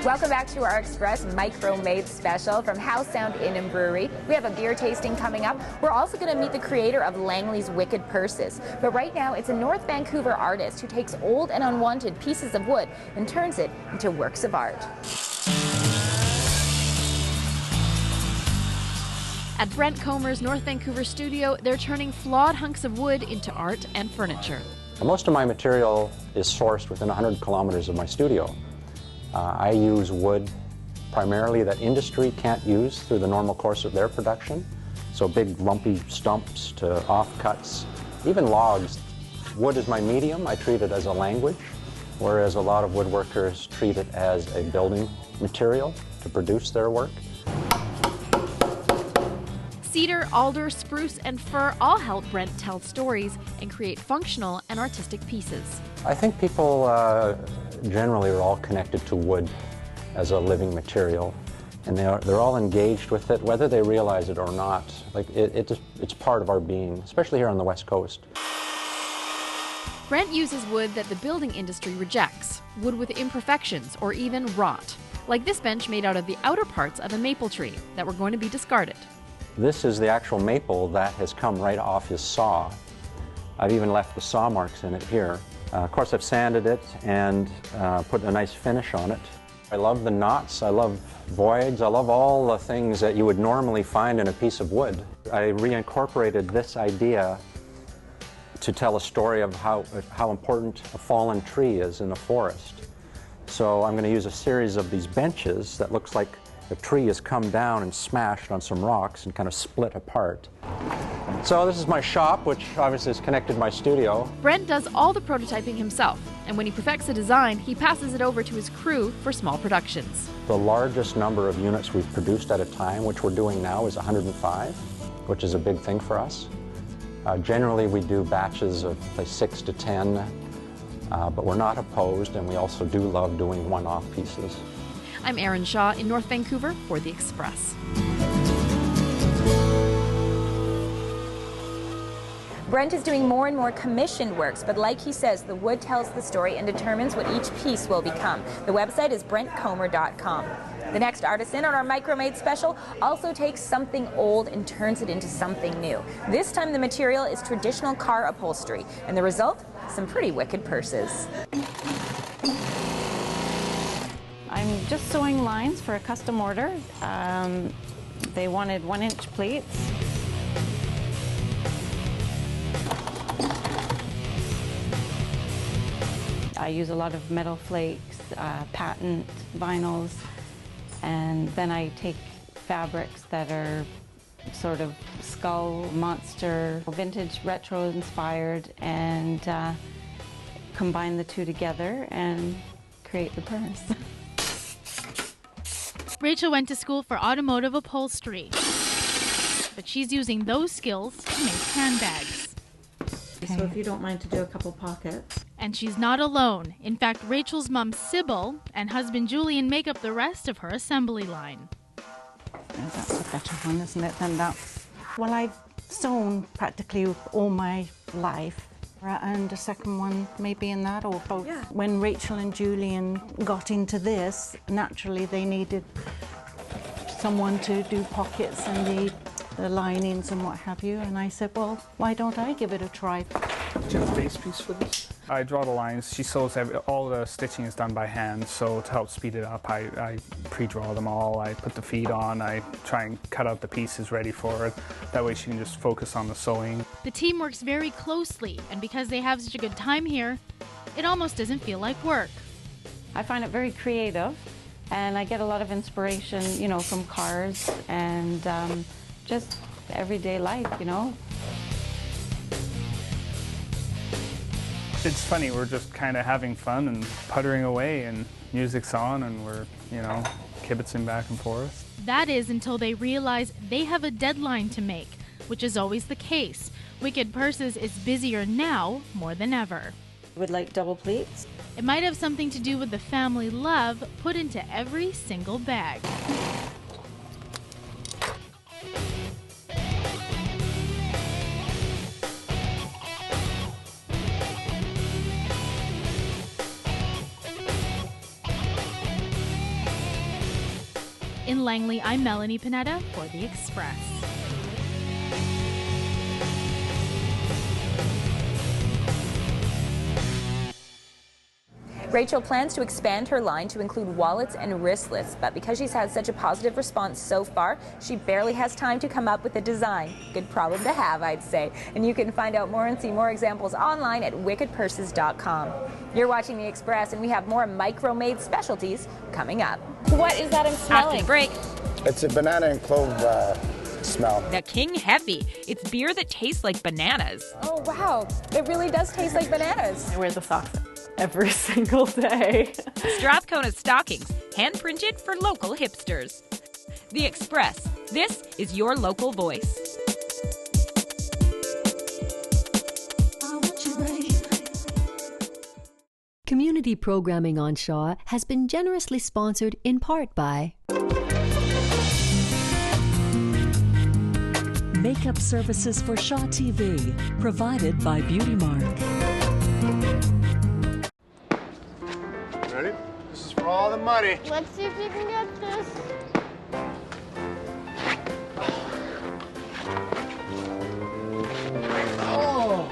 Welcome back to our Express Micro-Made special from Howe Sound Inn and Brewery. We have a beer tasting coming up. We're also going to meet the creator of Langley's Wicked Purses. But right now, it's a North Vancouver artist who takes old and unwanted pieces of wood and turns it into works of art. At Brent Comber's North Vancouver studio, they're turning flawed hunks of wood into art and furniture. Most of my material is sourced within 100 kilometers of my studio. I use wood primarily that industry can't use through the normal course of their production. So big lumpy stumps to offcuts, even logs. Wood is my medium. I treat it as a language, whereas a lot of woodworkers treat it as a building material to produce their work. Cedar, alder, spruce, and fir all help Brent tell stories and create functional and artistic pieces. I think people generally are all connected to wood as a living material, and they're all engaged with it, whether they realize it or not. Like it's part of our being, especially here on the West Coast. Brent uses wood that the building industry rejects, wood with imperfections or even rot, like this bench made out of the outer parts of a maple tree that were going to be discarded. This is the actual maple that has come right off his saw. I've even left the saw marks in it here. Of course, I've sanded it and put a nice finish on it. I love the knots, I love voids, I love all the things that you would normally find in a piece of wood. I reincorporated this idea to tell a story of how important a fallen tree is in a forest. So I'm going to use a series of these benches that looks like the tree has come down and smashed on some rocks and kind of split apart. So this is my shop, which obviously is connected to my studio. Brent does all the prototyping himself, and when he perfects a design, he passes it over to his crew for small productions. The largest number of units we've produced at a time, which we're doing now, is 105, which is a big thing for us. Generally, we do batches of 6 to 10, but we're not opposed, and we also do love doing one-off pieces. I'm Erin Shaw in North Vancouver for The Express. Brent is doing more and more commissioned works, but like he says, the wood tells the story and determines what each piece will become. The website is brentcomber.com. The next artisan on our Micro-Made special also takes something old and turns it into something new. This time the material is traditional car upholstery, and the result, some pretty wicked purses. I'm just sewing lines for a custom order. They wanted 1-inch pleats. I use a lot of metal flakes, patent vinyls, and then I take fabrics that are sort of skull, monster, vintage, retro inspired, and combine the two together and create the purse. Rachel went to school for automotive upholstery, but she's using those skills to make handbags. So if you don't mind to do a couple pockets. And she's not alone. In fact, Rachel's mom, Sybil, and husband Julian make up the rest of her assembly line. That's a better one, isn't it, than that? Well, I've sewn practically all my life. And a second one maybe in that or both. Yeah. When Rachel and Julian got into this, naturally they needed someone to do pockets and the linings and what have you. And I said, well, why don't I give it a try? Do you have a base piece for this? I draw the lines. She sews all the stitching is done by hand, so to help speed it up, I pre-draw them all. I put the feet on. I try and cut out the pieces ready for it. That way she can just focus on the sewing. The team works very closely, and because they have such a good time here, it almost doesn't feel like work. I find it very creative, and I get a lot of inspiration, you know, from cars and just everyday life, you know. It's funny, we're just kind of having fun and puttering away, and music's on, and we're, you know, kibitzing back and forth. That is until they realize they have a deadline to make, which is always the case. Wicked Purses is busier now more than ever. Would like double pleats. It might have something to do with the family love put into every single bag. In Langley, I'm Melanie Pineda for The Express. Rachel plans to expand her line to include wallets and wristlets, but because she's had such a positive response so far, she barely has time to come up with a design. Good problem to have, I'd say. And you can find out more and see more examples online at wickedpurses.com. You're watching The Express, and we have more micro-made specialties coming up. What is that I'm smelling? After the break. It's a banana and clove smell. The King Heavy. It's beer that tastes like bananas. Oh, wow. It really does taste like bananas. I wear the socks every single day. Strathcona Stockings, hand-printed for local hipsters. The Express. This is your local voice. Community programming on Shaw has been generously sponsored in part by Makeup services for Shaw TV, provided by Beauty Mark. Ready? This is for all the money. Let's see if you can get this. Oh!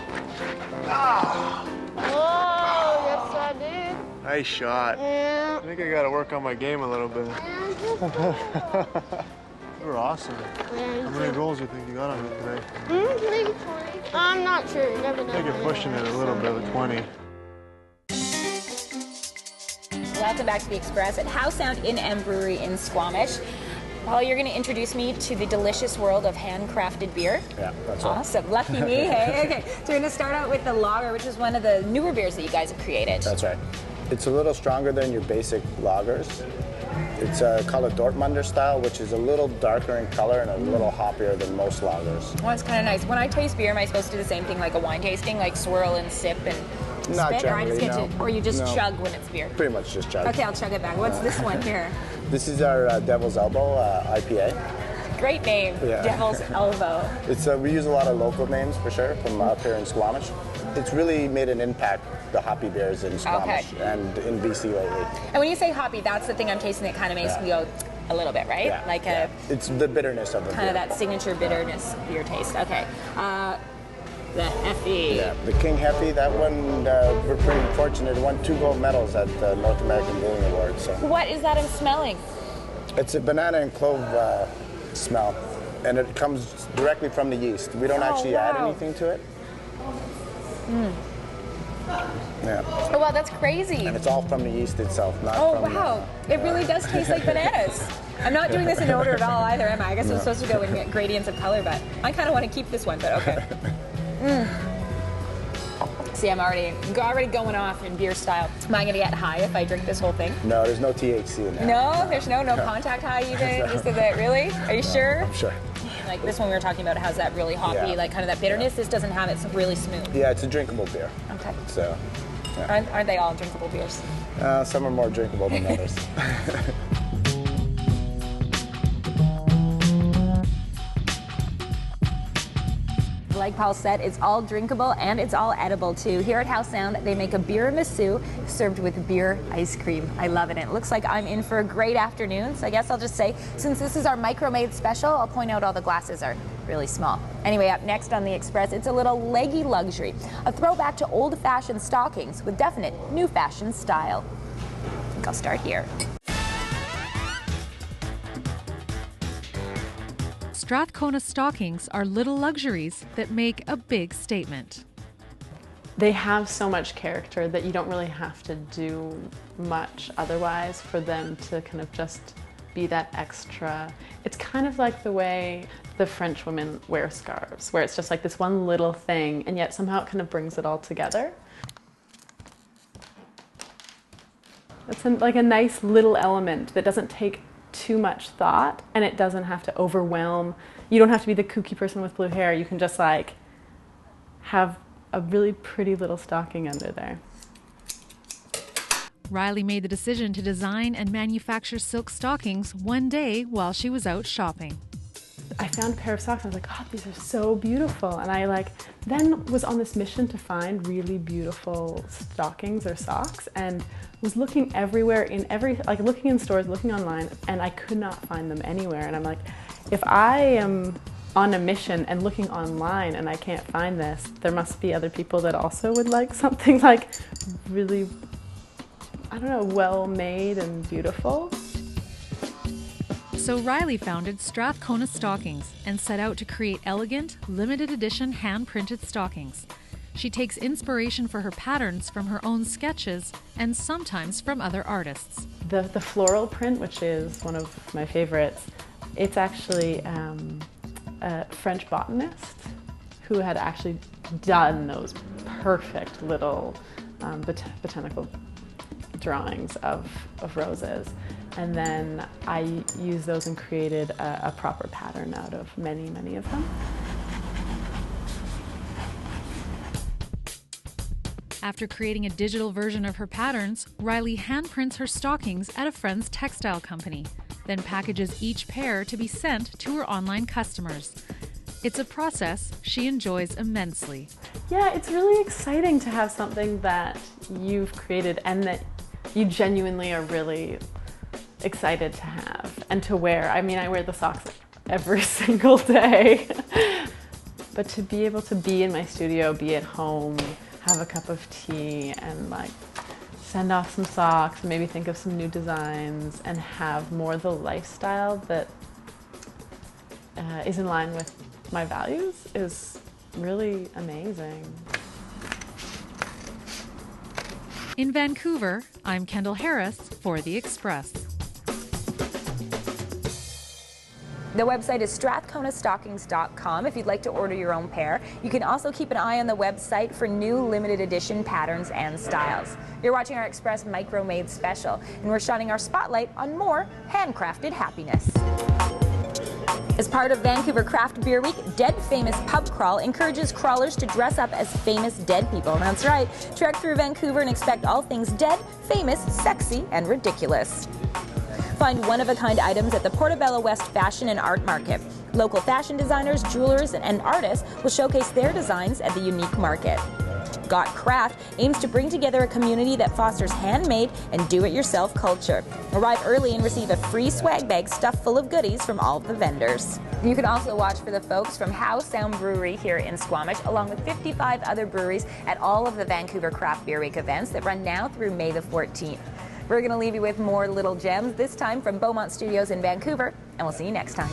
Ah! Whoa, yes I did. Nice shot. Yeah. I think I gotta work on my game a little bit. You were awesome. How many goals do you think you got on it today? Maybe 20. I'm not sure. You never know. I think you're pushing it a little bit with 20. Welcome back to The Express at Howe Brewery in Squamish. Paul, you're going to introduce me to the delicious world of handcrafted beer. Yeah, that's right. Awesome. Lucky me, hey? Okay, so we're going to start out with the lager, which is one of the newer beers that you guys have created. That's right. It's a little stronger than your basic lagers. It's called a Dortmunder style, which is a little darker in color and a little hoppier than most lagers. Well, it's kind of nice. When I taste beer, am I supposed to do the same thing like a wine tasting, like swirl and sip and Not spit? generally, Or I just get no. to, or you just No. chug when it's beer? Pretty much just chug. Okay, I'll chug it back. What's this one here? This is our Devil's Elbow IPA. Great name, Yeah. Devil's Elbow. It's we use a lot of local names for sure from up here in Squamish. It's really made an impact, the hoppy beers in Squamish and in BC lately. And when you say hoppy, that's the thing I'm tasting that kind of makes me go a little bit, right? Yeah, like yeah. It's the bitterness of the kind of beer. that signature bitterness beer taste. Okay. The Effie. Yeah, the King Heavy, that one, we're pretty fortunate. It won 2 gold medals at the North American Brewing Awards. So. What is that I'm smelling? It's a banana and clove smell, and it comes directly from the yeast. We don't actually add anything to it. Yeah. Oh, wow, that's crazy. And it's all from the yeast itself, not Oh, from wow. It really does taste like bananas. I'm not doing this in order at all either, am I? I guess I'm supposed to go in gradients of color, but I kind of want to keep this one, but okay. See, I'm already going off in beer style. Am I going to get high if I drink this whole thing? No, there's no THC in there. No? There's no contact high even? No. Just that, really? Are you sure? I'm sure. Like this one we were talking about, it has that really hoppy, like kind of that bitterness. This doesn't have it. It's really smooth. Yeah, it's a drinkable beer. Okay. So, yeah. Aren't they all drinkable beers? Some are more drinkable than others. Like Paul said, it's all drinkable and it's all edible too. Here at Howe Sound, they make a beer massue served with beer ice cream. I love it. And it looks like I'm in for a great afternoon. So I guess I'll just say, since this is our micro-made special, I'll point out all the glasses are really small. Anyway, up next on The Express, it's a little leggy luxury, a throwback to old-fashioned stockings with definite new-fashioned style. I think I'll start here. Strathcona stockings are little luxuries that make a big statement. They have so much character that you don't really have to do much otherwise for them to kind of just be that extra. It's kind of like the way the French women wear scarves, where it's just like this one little thing, and yet somehow it kind of brings it all together. It's like a nice little element that doesn't take too much thought, and it doesn't have to overwhelm. You don't have to be the kooky person with blue hair. You can just like have a really pretty little stocking under there. Riley made the decision to design and manufacture silk stockings one day while she was out shopping. I found a pair of socks and I was like, oh, these are so beautiful. And I then was on this mission to find really beautiful stockings or socks, and was looking everywhere looking in stores, looking online, and I could not find them anywhere. And I'm like, if I am on a mission and looking online and I can't find this, there must be other people that also would like something really, I don't know, well made and beautiful. So Riley founded Strathcona Stockings and set out to create elegant, limited edition hand-printed stockings. She takes inspiration for her patterns from her own sketches and sometimes from other artists. The floral print, which is one of my favorites, it's actually a French botanist who had actually done those perfect little botanical drawings of roses. And then I used those and created a proper pattern out of many, many of them. After creating a digital version of her patterns, Riley handprints her stockings at a friend's textile company, then packages each pair to be sent to her online customers. It's a process she enjoys immensely. Yeah, it's really exciting to have something that you've created and that you genuinely are really excited to have and to wear. I mean, I wear the socks every single day. But to be able to be in my studio, be at home, have a cup of tea and send off some socks, maybe think of some new designs and have more the lifestyle that is in line with my values is really amazing. In Vancouver, I'm Kendall Harris for The Express. The website is strathconastockings.com if you'd like to order your own pair. You can also keep an eye on the website for new limited edition patterns and styles. You're watching our Express Micro Made special, and we're shining our spotlight on more handcrafted happiness. As part of Vancouver Craft Beer Week, Dead Famous Pub Crawl encourages crawlers to dress up as famous dead people. That's right. Trek through Vancouver and expect all things dead, famous, sexy, and ridiculous. Find one-of-a-kind items at the Portobello West Fashion and Art Market. Local fashion designers, jewelers, and artists will showcase their designs at the unique market. Got Craft aims to bring together a community that fosters handmade and do-it-yourself culture. Arrive early and receive a free swag bag stuffed full of goodies from all of the vendors. You can also watch for the folks from Howe Brewery here in Squamish, along with 55 other breweries at all of the Vancouver Craft Beer Week events that run now through May the 14th. We're going to leave you with more little gems, this time from Beaumont Studios in Vancouver, and we'll see you next time.